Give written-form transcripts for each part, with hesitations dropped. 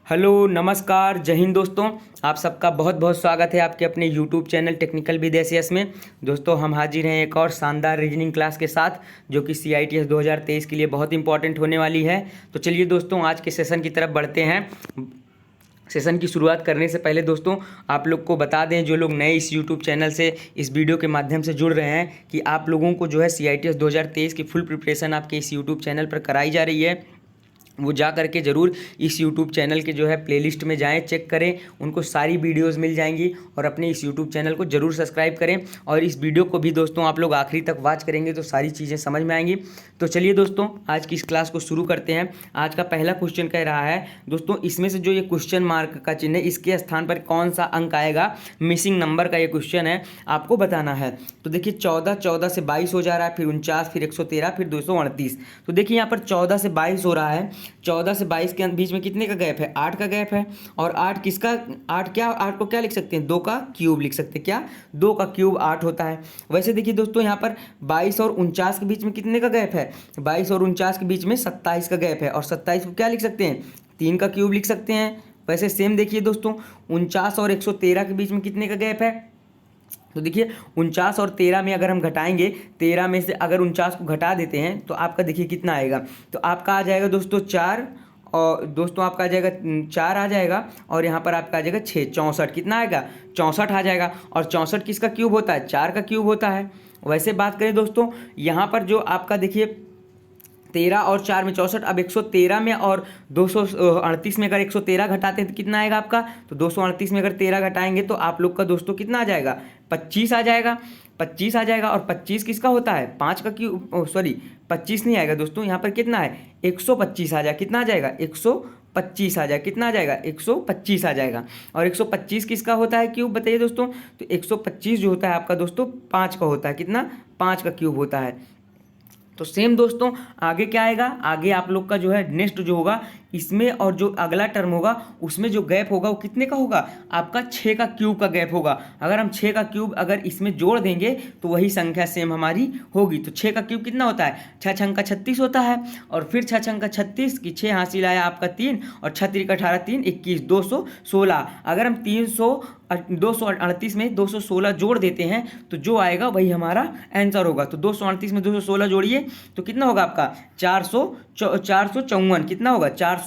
Hello नमस्कार जय हिंद दोस्तों। आप सबका बहुत बहुत स्वागत है आपके अपने यूट्यूब चैनल टेक्निकल विदेशियस में। दोस्तों हम हाजिर हैं एक और शानदार रीजनिंग क्लास के साथ जो कि CITS 2023 के लिए बहुत इंपॉर्टेंट होने वाली है। तो चलिए दोस्तों आज के सेशन की तरफ बढ़ते हैं। सेशन की शुरुआत करने से पहले दोस्तों आप लोग को बता दें, जो लोग नए इस यूट्यूब चैनल से इस वीडियो के माध्यम से जुड़ रहे हैं, कि आप लोगों को जो है CITS 2023 की फुल प्रिपरेशन आपके इस यूट्यूब चैनल पर कराई जा रही है। वो जा करके ज़रूर इस YouTube चैनल के जो है प्लेलिस्ट में जाएं, चेक करें, उनको सारी वीडियोस मिल जाएंगी। और अपने इस YouTube चैनल को ज़रूर सब्सक्राइब करें। और इस वीडियो को भी दोस्तों आप लोग आखिरी तक वॉच करेंगे तो सारी चीज़ें समझ में आएंगी। तो चलिए दोस्तों आज की इस क्लास को शुरू करते हैं। आज का पहला क्वेश्चन कह रहा है दोस्तों, इसमें से जो ये क्वेश्चन मार्क का चिन्ह है इसके स्थान पर कौन सा अंक आएगा, मिसिंग नंबर का ये क्वेश्चन है, आपको बताना है। तो देखिए 14 से 22 हो जा रहा है, फिर 49, फिर 113, फिर 238। तो देखिए यहाँ पर 14 से 22 हो रहा है। 14 से 22 के बीच में कितने का गैप है? 8 का गैप है। और 8 किसका? 8 को क्या लिख सकते हैं? 2 का क्यूब लिख सकते हैं। क्या? 2 का क्यूब 8 होता है। वैसे देखिए दोस्तों यहाँ पर 22 और 49 के बीच में कितने का गैप है? 22 और 49 के बीच में 27 का गैप है। और 27 को क्या लिख सकते हैं? 3 का क्यूब लिख सकते हैं। वैसे सेम देखिए दोस्तों 49 और 113 के बीच में कितने का गैप है? तो देखिए 49 और 13 में अगर हम घटाएंगे, 13 में से अगर 49 को घटा देते हैं तो आपका देखिए कितना आएगा। तो आपका आ जाएगा दोस्तों 4, और दोस्तों आपका आ जाएगा 4 आ जाएगा। और यहाँ पर आपका आ जाएगा 6, 64 कितना आएगा? 64 आ जाएगा। और 64 किसका क्यूब होता है? 4 का क्यूब होता है। वैसे बात करें दोस्तों यहाँ पर जो आपका देखिए 13 और 4 में 64। अब 113 में और 238 में अगर 113 घटाते हैं तो कितना आएगा आपका? तो 238 में अगर 13 घटाएंगे तो आप लोग का दोस्तों कितना आ जाएगा? 25 आ जाएगा। 25 आ जाएगा। और 25 किसका होता है? 5 का क्यों, सॉरी 25 नहीं आएगा दोस्तों, यहाँ पर कितना है? 125 आ जाएगा। कितना आ जाएगा? 125 आ जाएगा। कितना आ जाएगा? 125 आ जाएगा। और 125 किसका होता है क्यूब, बताइए दोस्तों। तो 125 जो होता है आपका दोस्तों 5 का होता है। कितना? 5 का क्यूब होता है। तो सेम दोस्तों आगे क्या आएगा? आगे आप लोग का जो है नेक्स्ट जो होगा इसमें, और जो अगला टर्म होगा उसमें जो गैप होगा वो कितने का होगा? आपका 6 का क्यूब का गैप होगा। अगर हम 6 का क्यूब अगर इसमें जोड़ देंगे तो वही संख्या सेम हमारी होगी। तो 6 का क्यूब कितना होता है? 6 छंग का 36 होता है। और फिर 6 छंग का 36 की 6 हासिल आया आपका 3, और 6 3 का 18, 3 21, 216। अगर हम 238 में 216 जोड़ देते हैं तो जो आएगा वही हमारा आंसर होगा। तो 238 में 216 जोड़िए तो कितना होगा आपका? 454। कितना होगा? 454।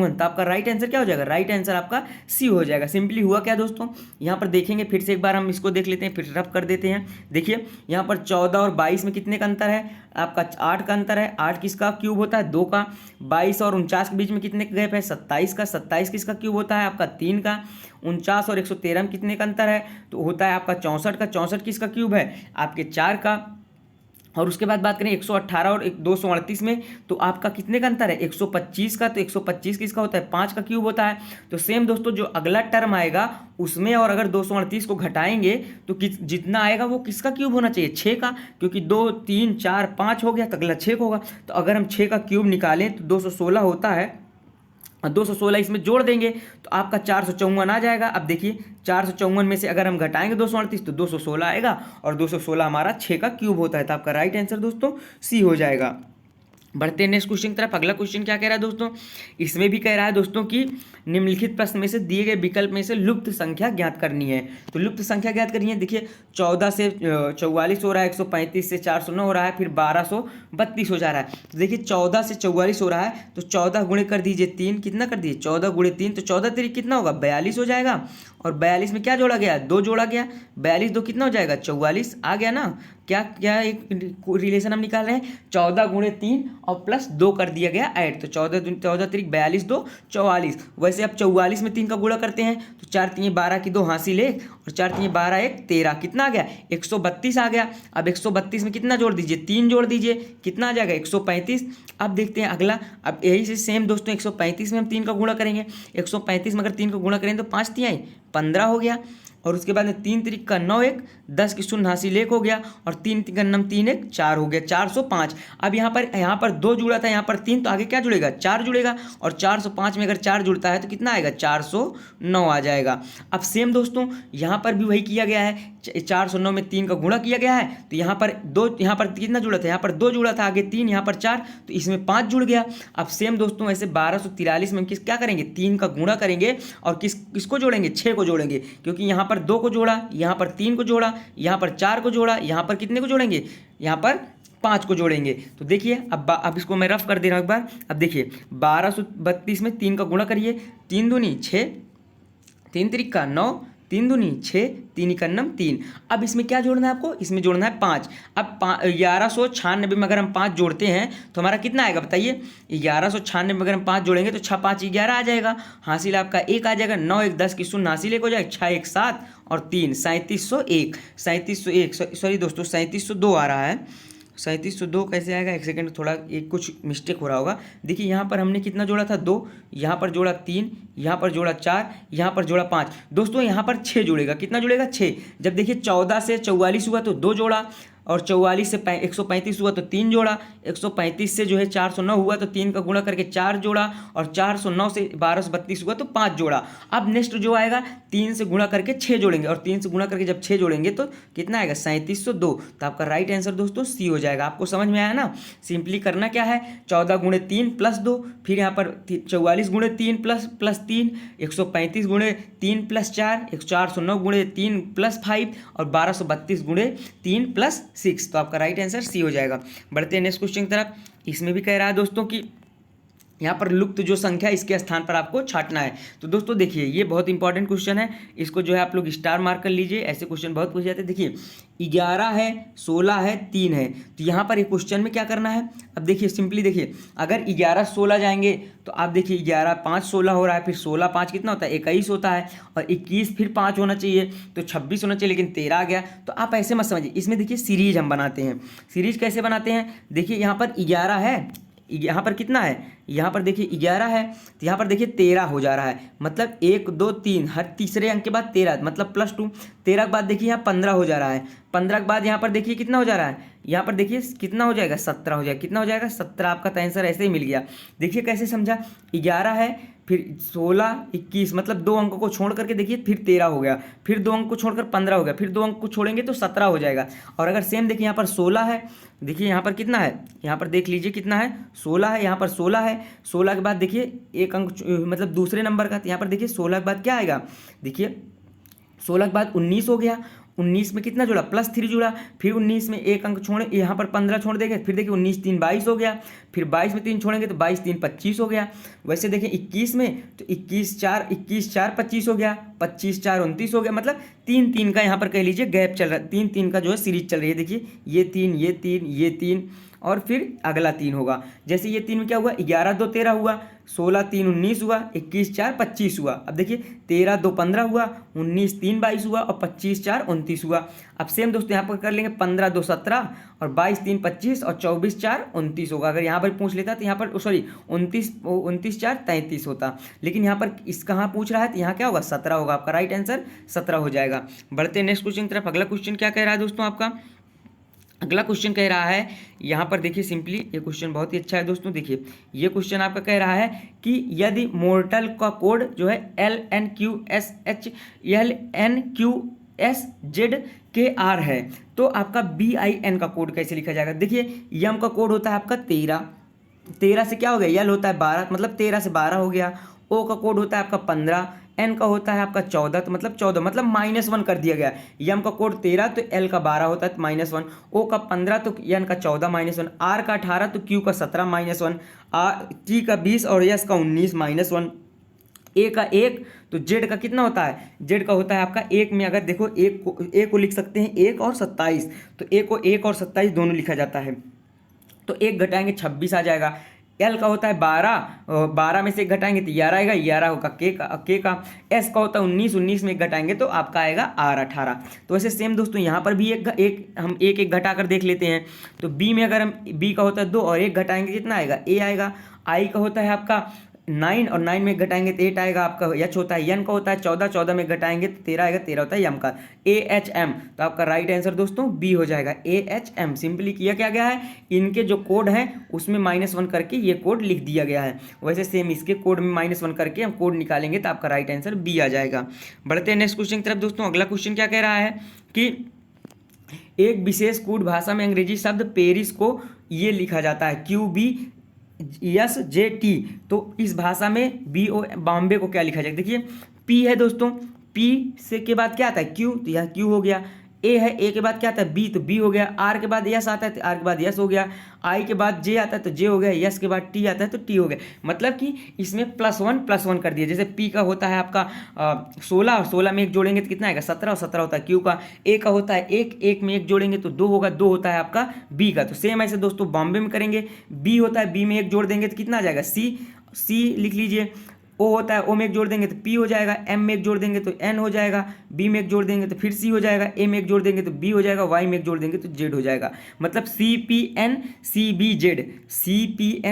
तो आपका राइट आंसर क्या हो जाएगा? राइट आंसर आपका सी हो जाएगा। सिंपली हुआ क्या दोस्तों, यहाँ पर देखेंगे फिर से एक बार हम इसको देख लेते हैं, फिर रफ कर देते हैं। देखिए यहाँ पर 14 और 22 में कितने का अंतर है? आपका 8 का अंतर है। 8 किसका क्यूब होता है? 2 का। 22 और 49 के बीच में कितने का गैप है? 27 का। 27 किसका क्यूब होता है? आपका 3 का। 49 और 113 में कितने का अंतर है? तो होता है आपका 64 का। 64 किसका क्यूब है? आपके 4 का। और उसके बाद बात करें 118 और 238 में, तो आपका कितने का अंतर है? 125 का। तो 125 किसका होता है? 5 का क्यूब होता है। तो सेम दोस्तों जो अगला टर्म आएगा उसमें और अगर 238 को घटाएंगे तो जितना आएगा वो किसका क्यूब होना चाहिए? 6 का। क्योंकि 2 3 4 5 हो गया तो अगला 6 का होगा। तो अगर हम 6 का क्यूब निकालें तो 216 होता है। 216 इसमें जोड़ देंगे तो आपका 454 आ जाएगा। अब देखिए 454 में से अगर हम घटाएंगे 238 तो 216 आएगा। और 216 हमारा 6 का क्यूब होता है। तो आपका राइट आंसर दोस्तों सी हो जाएगा। बढ़ते हैं नेक्स्ट क्वेश्चन की तरफ। अगला क्वेश्चन क्या कह रहा है दोस्तों? इसमें भी कह रहा है दोस्तों कि निम्नलिखित प्रश्न में से दिए गए विकल्प में से लुप्त संख्या ज्ञात करनी है। तो लुप्त संख्या ज्ञात करनी है। देखिए 14 से 44 हो रहा है, 135 से 409 हो रहा है, फिर 1232 हो जा रहा है। तो देखिए 14 से 44 हो रहा है तो 14 गुणे कर दीजिए 3, कितना कर दीजिए? 14 गुणे 3, तो 14 3 कितना होगा? 42 हो जाएगा। और 42 में क्या जोड़ा गया? 2 जोड़ा गया। 42 2 कितना हो जाएगा? 44 आ गया ना। क्या क्या एक रिलेशन हम निकाल रहे हैं? 14 गुणे 3 और प्लस 2 कर दिया गया ऐड। तो 14 3 42 2 44। वैसे अब 44 में 3 का गुणा करते हैं तो 4 3 12 की 2 हासिल 1, और 4 3 12 1 13। कितना आ गया? 132 आ गया। अब 132 में कितना जोड़ दीजिए? 3 जोड़ दीजिए। कितना आ जाएगा? 135। अब देखते हैं अगला। अब यही से सेम दोस्तों 135 में हम 3 का गुणा करेंगे। 135 में अगर 3 का गुणा करें तो 5 3 आई 15 हो गया, और उसके बाद में 3 तिरिक का 9 1 10 की शून्य हासिल 1 हो गया, और 3 3 का नम 3 1 4 हो गया, 405। अब यहाँ पर 2 जुड़ा था, यहाँ पर 3, तो आगे क्या जुड़ेगा, 4 जुड़ेगा, और 405 में अगर 4 जुड़ता है तो कितना आएगा, 409 आ जाएगा। अब सेम दोस्तों यहाँ पर भी वही किया गया है, 409 में 3 का गुणा किया गया है, तो यहाँ पर 2, यहाँ पर कितना जुड़ा था, यहाँ पर 2 जुड़ा था, आगे 3, यहाँ पर 4, तो इसमें 5 जुड़ गया। अब सेम दोस्तों ऐसे 1243 में हम क्या करेंगे, 3 का गुणा करेंगे, और किसको जोड़ेंगे, 6 को जोड़ेंगे, क्योंकि यहाँ पर 2 को जोड़ा, यहाँ पर 3 को जोड़ा, यहाँ पर 4 को जोड़ा, यहाँ पर कितने को जोड़ेंगे, यहाँ पर 5 को जोड़ेंगे। तो देखिए अब इसको मैं रफ कर दे रहा हूँ एक बार। अब देखिए 1232 में 3 का गुणा करिए, 3 दूनी 6, 3 तिरिक का 9, 3 दूनी 6, 3 का नम 3। अब इसमें क्या जोड़ना है आपको, इसमें जोड़ना है 5। अब 1196 में अगर हम 5 जोड़ते हैं तो हमारा कितना आएगा बताइए, 1196 में अगर हम 5 जोड़ेंगे तो 6 5 11 आ जाएगा, हासिल आपका 1 आ जाएगा, 9 1 10 की शून्य हासिल 1 हो जाएगा, 6 1 7 और 3 3701 सॉरी दोस्तों 3702 आ रहा है। 3702 कैसे आएगा, एक सेकंड, थोड़ा एक कुछ मिस्टेक हो रहा होगा। देखिए यहाँ पर हमने कितना जोड़ा था, 2, यहाँ पर जोड़ा 3, यहाँ पर जोड़ा 4, यहाँ पर जोड़ा 5। दोस्तों यहाँ पर 6 जुड़ेगा, कितना जुड़ेगा, 6। जब देखिए 14 से 44 हुआ तो 2 जोड़ा, और 44 से 135 हुआ तो 3 जोड़ा, 135 से जो है 409 हुआ तो 3 का गुणा करके 4 जोड़ा, और 409 से 1232 हुआ तो 5 जोड़ा। अब नेक्स्ट जो आएगा 3 से गुणा करके 6 जोड़ेंगे, और 3 से गुणा करके जब 6 जोड़ेंगे तो कितना आएगा, 3702। तो आपका राइट आंसर दोस्तों सी हो जाएगा। आपको समझ में आया ना। सिंपली करना क्या है, 14 गुणे 3 प्लस 2, फिर यहाँ पर 44 गुणे 3 प्लस 3, 135 गुणे 3 प्लस 4, 409 गुणे 3 प्लस 5, और 1232 गुणे 3 प्लस 6। तो आपका राइट आंसर सी हो जाएगा। बढ़ते हैं नेक्स्ट क्वेश्चन की तरफ। इसमें भी कह रहा है दोस्तों कि यहाँ पर लुप्त जो संख्या इसके स्थान पर आपको छांटना है। तो दोस्तों देखिए ये बहुत इंपॉर्टेंट क्वेश्चन है, इसको जो है आप लोग स्टार मार्क कर लीजिए, ऐसे क्वेश्चन बहुत पूछे जाते हैं। देखिए 11 है, 16 है, 3 है, तो यहाँ पर एक क्वेश्चन में क्या करना है। अब देखिए सिंपली देखिए, अगर 11 16 जाएंगे तो आप देखिए 11 5 16 हो रहा है, फिर 16 5 कितना होता है, 21 होता है, और 21 फिर 5 होना चाहिए तो 26 होना चाहिए, लेकिन 13 आ गया। तो आप ऐसे मत समझिए, इसमें देखिए सीरीज हम बनाते हैं। सीरीज कैसे बनाते हैं, देखिए यहाँ पर 11 है, यहाँ पर कितना है, यहाँ पर देखिए 11 है, तो यहाँ पर देखिए 13 हो जा रहा है, मतलब 1 2 3 हर तीसरे अंक के बाद 13 मतलब +2। 13 के बाद देखिए यहाँ 15 हो जा रहा है, 15 के बाद यहाँ पर देखिए कितना हो जा रहा है, यहाँ पर देखिए कितना हो जाएगा, 17 हो जाएगा। कितना हो जाएगा, 17। आपका तो आंसर ऐसे ही मिल गया। देखिए कैसे समझा, 11 है, फिर 16 21 मतलब 2 अंकों को छोड़ करके देखिए फिर 13 हो गया, फिर 2 अंक को छोड़कर 15 हो गया, फिर 2 अंक को छोड़ेंगे तो 17 हो जाएगा। और अगर सेम देखिए यहाँ पर 16 है, देखिए यहाँ पर कितना है, यहाँ पर देख लीजिए कितना है, 16 है, यहाँ पर 16 है, 16 के बाद देखिए एक अंक मतलब दूसरे नंबर का, तो यहाँ पर देखिए 16 के बाद क्या आएगा, देखिए 16 के बाद 19 हो गया, 19 में कितना जुड़ा, +3 जुड़ा, फिर 19 में एक अंक छोड़े, यहाँ पर 15 छोड़ देंगे, फिर देखिए 19 3 22 हो गया, फिर 22 में 3 छोड़ेंगे तो 22 3 25 हो गया। वैसे देखिए 21 में तो 21 4 25 हो गया, 25 4 29 हो गया, मतलब 3 3 का यहाँ पर कह लीजिए गैप चल रहा है, 3 3 का जो है सीरीज चल रही है। देखिए ये 3 ये 3 ये 3 और फिर अगला 3 होगा। जैसे ये 3 में क्या हुआ, 11 2 13 हुआ, 16 3 19 हुआ, 21 4 25 हुआ। अब देखिए 13 2 15 हुआ, 19 3 22 हुआ, और 25 4 29 हुआ। अब सेम दोस्तों यहाँ पर कर लेंगे 15 2 17 और 22 3 25 और 24 4 29 होगा। अगर यहाँ पर पूछ लेता तो यहाँ पर सॉरी 29 4 33 होता, लेकिन यहाँ पर इस कहाँ पूछ रहा है तो यहाँ क्या होगा, 17 होगा। आपका राइट आंसर 17 हो जाएगा। बढ़ते हैं नेक्स्ट क्वेश्चन की तरफ। अगला क्वेश्चन क्या कह रहा है दोस्तों आपका, अगला क्वेश्चन कह रहा है, यहाँ पर देखिए सिंपली ये क्वेश्चन बहुत ही अच्छा है दोस्तों। देखिए ये क्वेश्चन आपका कह रहा है कि यदि मोर्टल का कोड जो है LNQSZR है तो आपका BIN का कोड कैसे लिखा जाएगा। देखिए यम का कोड होता है आपका 13, 13 से क्या हो गया, यल होता है 12 मतलब 13 से 12 हो गया। ओ का कोड होता है आपका 15, एन का होता है आपका 14 तो मतलब 14 मतलब -1 कर दिया गया। यम का कोड 13 तो एल का 12 होता है तो -1, ओ का 15 तो एन का 14 -1, आर का 18 तो क्यू का 17 -1, टी का 20 और एस का 19 -1, ए का 1 तो जेड का कितना होता है, जेड का होता है आपका 1 में अगर देखो ए को लिख सकते हैं 1 और 27, तो ए को 1 और 27 दोनों लिखा जाता है, तो 1 घटाएंगे 26 आ जाएगा। एल का होता है 12, 12 में से 1 घटाएंगे तो 11 आएगा, 11 होगा के का। एस का होता है 19, 19 में 1 घटाएंगे तो आपका आएगा आर 18। तो वैसे सेम दोस्तों यहाँ पर भी हम एक घटा कर देख लेते हैं। तो बी में अगर हम बी का होता है 2 और 1 घटाएंगे कितना आएगा, ए आएगा। आई का होता है आपका 9 और 9 में घटाएंगे तो 8 आएगा आपका, एच होता है यन का होता है, 14 14 में घटाएंगे तो 13 आएगा, 13 होता है यम का, AHM। तो आपका राइट आंसर दोस्तों बी हो जाएगा, AHM। सिंपली किया क्या गया है, इनके जो कोड है उसमें -1 करके ये कोड लिख दिया गया है, वैसे सेम इसके कोड में -1 करके हम कोड निकालेंगे तो आपका राइट आंसर बी आ जाएगा। बढ़ते हैं नेक्स्ट क्वेश्चन की तरफ दोस्तों। अगला क्वेश्चन क्या कह रहा है कि एक विशेष कूट भाषा में अंग्रेजी शब्द पेरिस को ये लिखा जाता है QBSJT। तो इस भाषा में BO बॉम्बे को क्या लिखा जाएगा, देखिए P है दोस्तों, P से के बाद क्या आता है Q, तो यह Q हो गया। A है, A के बाद क्या आता है B, तो B हो गया। R के बाद यस आता है तो R के बाद यस हो गया। I के बाद J आता है तो J हो गया। यस के बाद T आता है तो T हो गया। मतलब कि इसमें +1 कर दिया। जैसे P का होता है आपका 16 और 16 में 1 जोड़ेंगे तो कितना आएगा 17 और 17 होता है Q का। A का होता है 1 में 1 जोड़ेंगे तो 2 होगा, 2 होता है आपका B का। तो सेम ऐसे दोस्तों बॉम्बे में करेंगे, B होता है, B में 1 जोड़ देंगे तो कितना आ जाएगा C लिख लीजिए। O होता है, O में 1 जोड़ देंगे तो P हो जाएगा, M में 1 जोड़ देंगे तो N हो जाएगा, B में 1 जोड़ देंगे तो फिर C हो जाएगा, A में 1 जोड़ देंगे तो B हो जाएगा, Y में 1 जोड़ देंगे तो Z हो जाएगा। मतलब CPN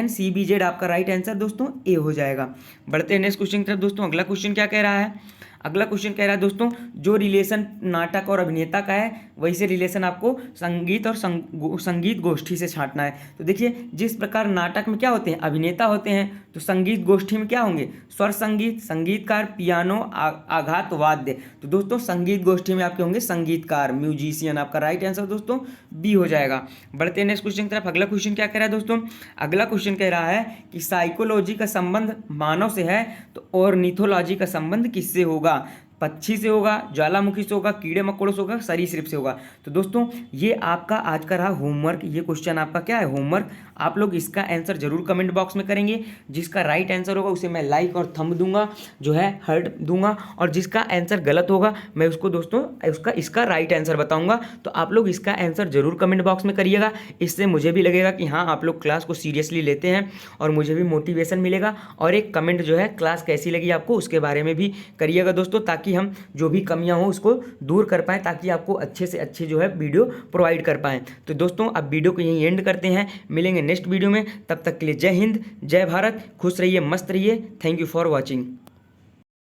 CBZ आपका राइट आंसर दोस्तों A हो जाएगा। बढ़ते हैं नेक्स्ट क्वेश्चन की तरफ दोस्तों। अगला क्वेश्चन क्या कह रहा है, अगला क्वेश्चन कह रहा है दोस्तों जो रिलेशन नाटक और अभिनेता का है वैसे रिलेशन आपको संगीत और संगीत गोष्ठी से छांटना है। तो देखिए जिस प्रकार नाटक में क्या होते हैं अभिनेता होते हैं, तो संगीत गोष्ठी में क्या होंगे स्वर संगीत, संगीतकार, पियानो, आघात वाद्य। तो दोस्तों संगीत गोष्ठी में आपके होंगे संगीतकार, म्यूजिशियन। आपका राइट आंसर दोस्तों बी हो जाएगा। बढ़ते हैं नेक्स्ट क्वेश्चन की तरफ। अगला क्वेश्चन क्या कह रहा है दोस्तों, अगला क्वेश्चन कह रहा है कि साइकोलॉजी का संबंध मानव से है तो ऑर्निथोलॉजी का संबंध किससे होगा, पक्षी से होगा, ज्वालामुखी से होगा, कीड़े मकोड़ों से होगा, सरीसृप से होगा। तो दोस्तों ये आपका आज का रहा होमवर्क। ये क्वेश्चन आपका क्या है होमवर्क। आप लोग इसका आंसर जरूर कमेंट बॉक्स में करेंगे। जिसका राइट आंसर होगा उसे मैं लाइक और थंब दूंगा, जो है हार्ट दूंगा, और जिसका आंसर गलत होगा मैं उसको दोस्तों इसका राइट आंसर बताऊंगा। तो आप लोग इसका आंसर जरूर कमेंट बॉक्स में करिएगा। इससे मुझे भी लगेगा कि हाँ आप लोग क्लास को सीरियसली लेते हैं और मुझे भी मोटिवेशन मिलेगा। और एक कमेंट जो है क्लास कैसी लगी आपको उसके बारे में भी करिएगा दोस्तों, ताकि हम जो भी कमियां हो उसको दूर कर पाएं, ताकि आपको अच्छे से अच्छे जो है वीडियो प्रोवाइड कर पाएं। तो दोस्तों अब वीडियो को यहीं एंड करते हैं, मिलेंगे नेक्स्ट वीडियो में। तब तक के लिए जय हिंद, जय भारत, खुश रहिए, मस्त रहिए। Thank you for watching.